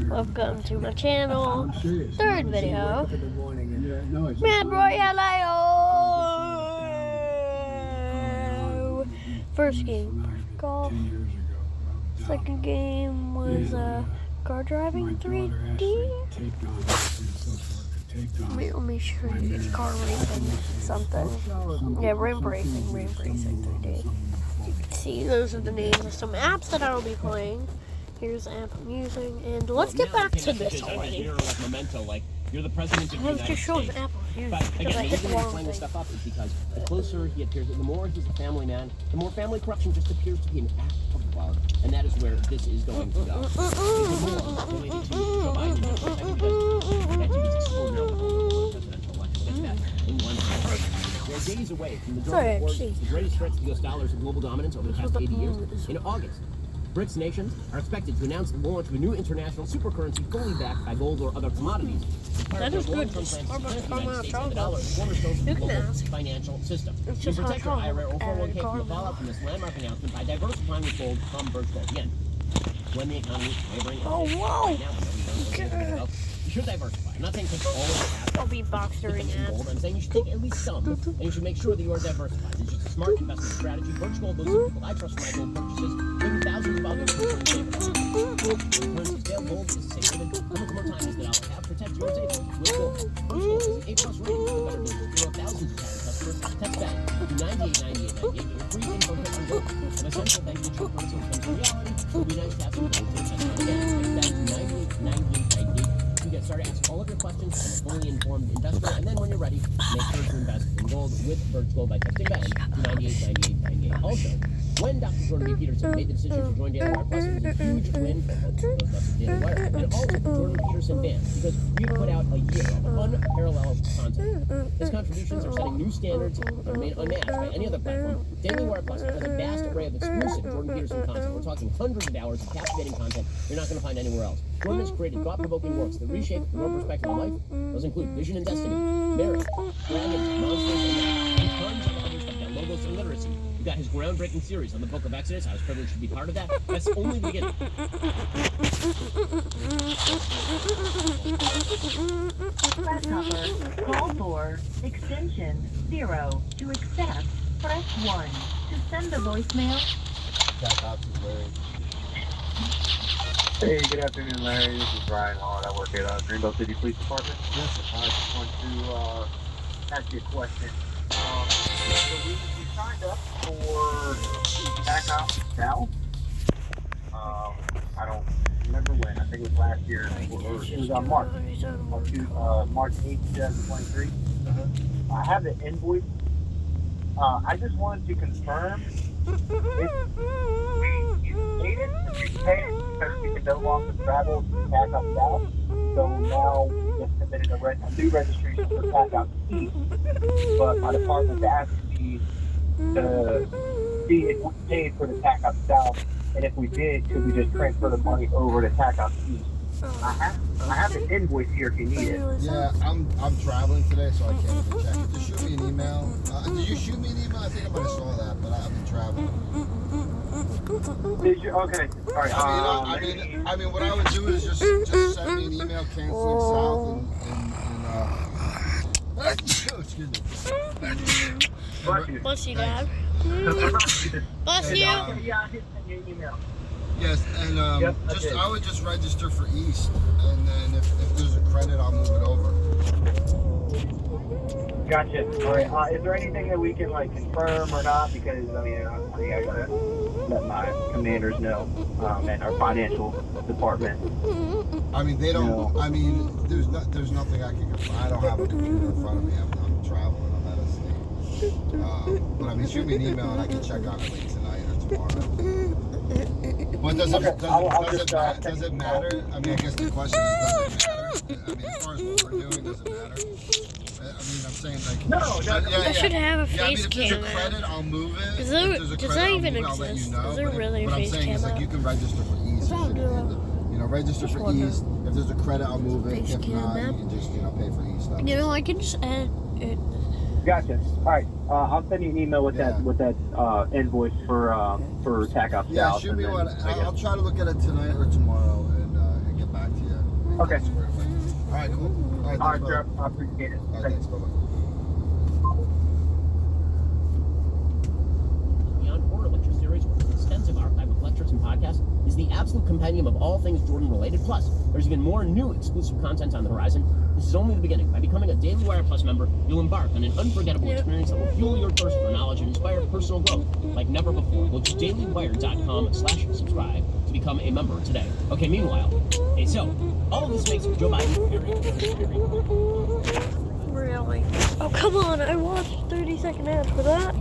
Welcome to my channel. Third video. Yeah, Mad Royale. First game, golf. Second game was car driving 3D. Let me show you car racing something. Yeah, ramp racing 3D. You can see those are the names of some apps that I will be playing. Here's the app I'm using, and let's get back to this already. You're the president of the United just showing States. the app I'm using But because I again, hit the the reason he's wrong playing this thing. stuff up is because the closer he appears, the more he's a family man, the more family corruption just appears to be an act of love, and that is where this is going to go. It's more related to Joe Biden because that dude is extraordinarily vulnerable in the presidential election. Get that in one second. We're days away from the Georgia wars, the greatest threats to the U.S. dollars and global dominance over the past 80 years. In August, BRICS nations are expected to announce the launch of a new international supercurrency fully backed by gold or other commodities. That is good. The dollar is cornerstone of the global financial system. You protect your IRA or 401k from the fallout from this landmark announcement by diversifying with gold from Birch Gold. Again, when the economy may bring whoa! You should diversify. I'm not saying take all of the assets. I'll be boxering gold. I'm saying you should take at least some, and you should make sure that you are diversified. It's just a smart investment strategy. Birch Gold, those are the people I trust for my gold purchases, bring thousands of others to the table. Currency scale gold is safe haven. How much more time is that I'll have protect your savings with gold? Birch Gold is an A+ rating for better business. You know, thousands of happy customers. Text back to 989898 get your free info kit on gold. An essential banking currency becomes a reality. It would be nice to have some gold to test out. Again, text back to 989898. You get started, ask all of your questions. I'm a fully informed investor, and then when you're ready, make sure to invest in gold with Birch Gold by texting back to 989898. Also, when Dr. Jordan B. Peterson made the decision to join Daily Wire Plus, it was a huge win for both of us at Daily Wire, and also for Jordan Peterson fans, because we put out a year of unparalleled content. His contributions are setting new standards that remain unmatched by any other platform. Daily Wire Plus has a vast array of exclusive Jordan Peterson content. We're talking hundreds of hours of captivating content you're not going to find anywhere else. Jordan has created thought-provoking works that reshape your perspective on life. Those include Vision and Destiny, Marriage, Dragons, Monsters, and tons of other stuff. Got Logos and Literacy. You got his groundbreaking series on the Book of Exodus. I was privileged to be part of that. That's only the beginning. Press number, call for extension 0 to accept. Press 1 to send the voicemail. Hey, good afternoon, Larry. This is Brian Hall. I work at Greenbelt City Police Department. Yes, I just want to ask you a question. So we signed up for TACOPS now. I don't remember when. I think it was last year. Or it was on March 8th, 2023. I have the invoice. I just wanted to confirm if we paid it, because we can no longer travel to TACOPS South. So now we just submitted a new registration for TACOPS East. But my department asked me to see if we paid for the TACOPS South, and if we did, could we just transfer the money over to TACOPS East? I have the invoice here if you need it. Yeah, I'm traveling today, so I can't even check it. Just shoot me an email. Did you shoot me an email? I think I might have saw that, but I've been traveling. Did you? Okay. All right. I mean, what I would do is just send me an email canceling South excuse me. Bless you, Dad. Bless you. Yeah, I did send you an email. Yes, and I would just register for East, and then if there's a credit, I'll move it over. Gotcha. All right. Is there anything that we can confirm or not? Because I gotta let my commanders know, and our financial department. I mean, they don't. I mean, there's nothing I can confirm. I don't have a computer in front of me. I'm traveling. I'm out of state. But I mean, shoot me an email and I can check on it late tonight or tomorrow. But does it matter? I mean, I guess the question is, does it matter? I mean, as far as what we're doing, does it matter? I mean, I'm saying No. I should have a face if there's cam. a credit, I'll move it. Does that even exist? Is there really a face cam? What I'm saying is, you can register for East. Register for East. If there's a credit, I'll move it. If not, you can just pay for East. I can just add it. Gotcha. All right. I'll send you an email with that invoice for TACOPS South. Yeah, shoot me one. I'll try to look at it tonight or tomorrow and Okay. Squared away. All right, cool. All right, All right, thanks, sir. brother. I appreciate it. All right, Thanks. thanks, bye-bye. Beyond Horror lecture series with an extensive archive of lectures and podcasts is the absolute compendium of all things Jordan related. Plus, there's even more new exclusive content on the horizon. This is only the beginning. By becoming a Daily Wire Plus member, you'll embark on an unforgettable experience that will fuel your thirst for knowledge and inspire personal growth like never before. Go to dailywire.com/subscribe to become a member today. Okay, meanwhile, so all of this makes Joe Biden very Really? Oh, come on. I watched 30-second ads for that.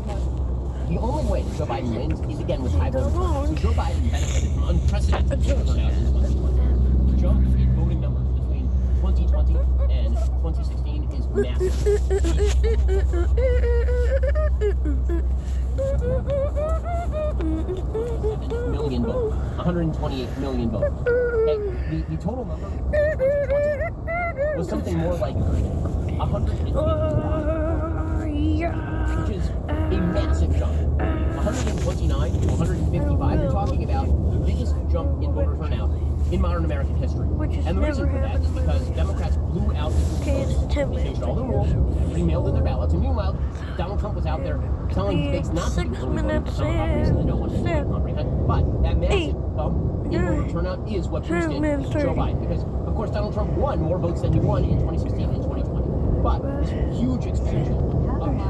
The only way that Joe Biden wins is again with high voter turnout. Wrong. So Joe Biden benefited from unprecedented voter turnout in 2020. The jump in voting numbers between 2020 and 2016 is massive. 7 million votes, 128 million votes. Okay, the total number in 2020 was something more like 150 which is a massive jump. 129 to 155, you're talking about the biggest jump in voter turnout in modern American history. Which has And the reason never for that is happened. because Democrats blew out the Okay, it's the 10 they changed minutes. all the rules, everybody mailed in their ballots, and meanwhile, Donald Trump was out there telling states not to do 6 early voting for minutes some reason they don't want to in. comprehend. But that massive 8, bump in voter turnout is what 10 boosted minutes, Joe 30. Biden. Because, of course, Donald Trump won more votes than he won in 2016 and 2020. But this huge expansion of 9.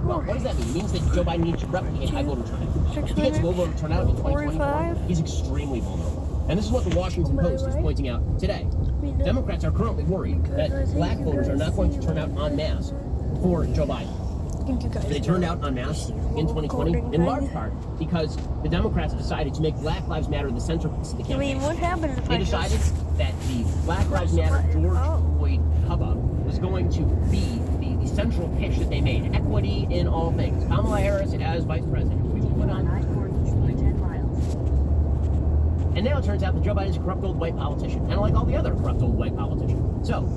well, what does that mean? It means that Joe Biden needs to replicate high voter turnout. 6 If he gets low minutes, voter turnout in 2024, 45. he's extremely vulnerable. And this is what the Washington Post is pointing out today. Democrats are currently worried that black voters are not going to turn out en masse for Joe Biden. They turned out en masse in 2020 in large part because the Democrats decided to make Black Lives Matter the centerpiece of the I campaign. mean, what happened if They I decided just... that the Black Lives Matter George Floyd hubbub was going to be the central pitch that they made. Equity in all things. Kamala Harris as vice president. We will put on. And now it turns out that Joe Biden is a corrupt old white politician, kind of like all the other corrupt old white politicians. So,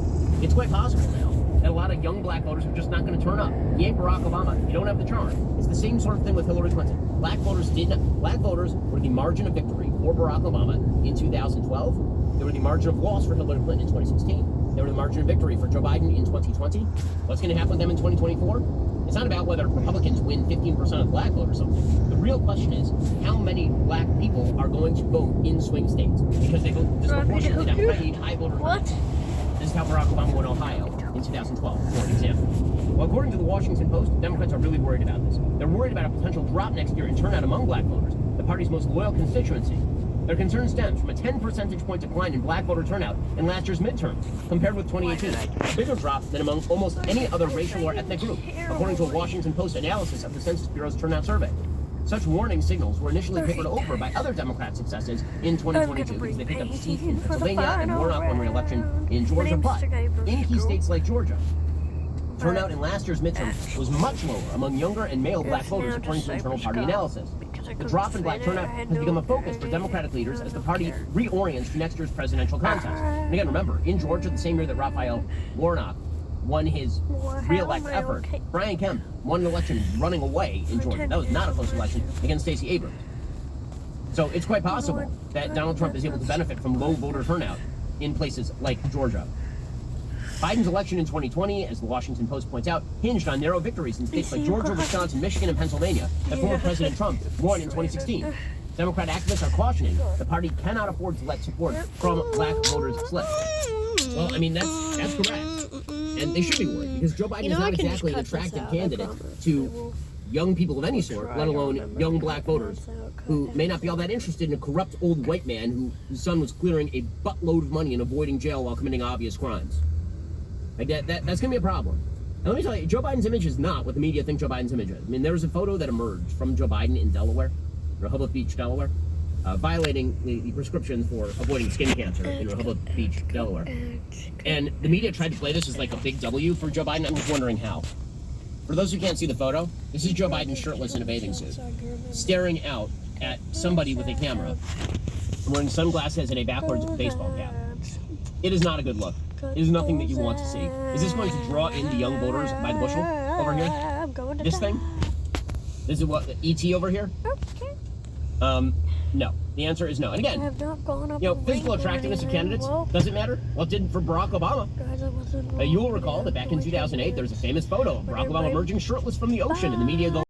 it's quite possible now that a lot of young black voters are just not going to turn up. You ain't Barack Obama, you don't have the charm. It's the same sort of thing with Hillary Clinton. Black voters were the margin of victory for Barack Obama in 2012. They were the margin of loss for Hillary Clinton in 2016. They were the margin of victory for Joe Biden in 2020. What's going to happen with them in 2024? It's not about whether Republicans win 15% of black vote or something. The real question is how many black people are going to vote in swing states because they vote disproportionately to high voter turnout. What? This is how Barack Obama won Ohio in 2012, for example. Well, according to the Washington Post, Democrats are really worried about this. They're worried about a potential drop next year in turnout among black voters, the party's most loyal constituency. Their concern stems from a 10 percentage point decline in black voter turnout in last year's midterms, compared with 2018, a bigger drop than among almost any other racial or ethnic group, according to a Washington Post analysis of the Census Bureau's turnout survey. Such warning signals were initially papered over by other Democrat successes in 2022 because they picked up seats in Pennsylvania and Warnock won re-election in Georgia. But in key states like Georgia, turnout in last year's midterms was much lower among younger and male black voters, according to internal party analysis. The drop in black turnout has become a focus for Democratic leaders as the party reorients to next year's presidential contest. And again, remember, in Georgia, the same year that Raphael Warnock won his re-elect effort, Brian Kemp won an election running away in Georgia. That was not a close election against Stacey Abrams. So it's quite possible that Donald Trump is able to benefit from low voter turnout in places like Georgia. Biden's election in 2020, as the Washington Post points out, hinged on narrow victories in states like Georgia, Wisconsin, Michigan, and Pennsylvania that former President Trump won in 2016. Democrat activists are cautioning the party cannot afford to let support from black voters slip. Well, I mean, that's correct. And they should be worried, because Joe Biden is not exactly an attractive candidate to young people of any sort, let alone young black voters, who may not be all that interested in a corrupt old white man whose son was clearing a buttload of money and avoiding jail while committing obvious crimes. Like that's going to be a problem. And let me tell you, Joe Biden's image is not what the media think Joe Biden's image is. I mean, there was a photo that emerged from Joe Biden in Delaware, Rehoboth Beach, Delaware, violating the prescriptions for avoiding skin cancer in Rehoboth Beach, Delaware. And the media tried to play this as like a big W for Joe Biden. I'm just wondering how. For those who can't see the photo, this is Joe Biden shirtless in a bathing suit, staring out at somebody with a camera, wearing sunglasses and a backwards baseball cap. It is not a good look. It is nothing that you want to see. Is this going to draw in the young voters by the bushel over here? This thing? This is what, ET over here? No. The answer is no. And I again, have not gone up. you know, a physical rank or attractiveness of anything. candidates, Well, does it matter? Well, it didn't for Barack Obama. guys, I wasn't You will wrong. recall that back in 2008, there was a famous photo of Barack Obama emerging shirtless from the ocean, and the media going,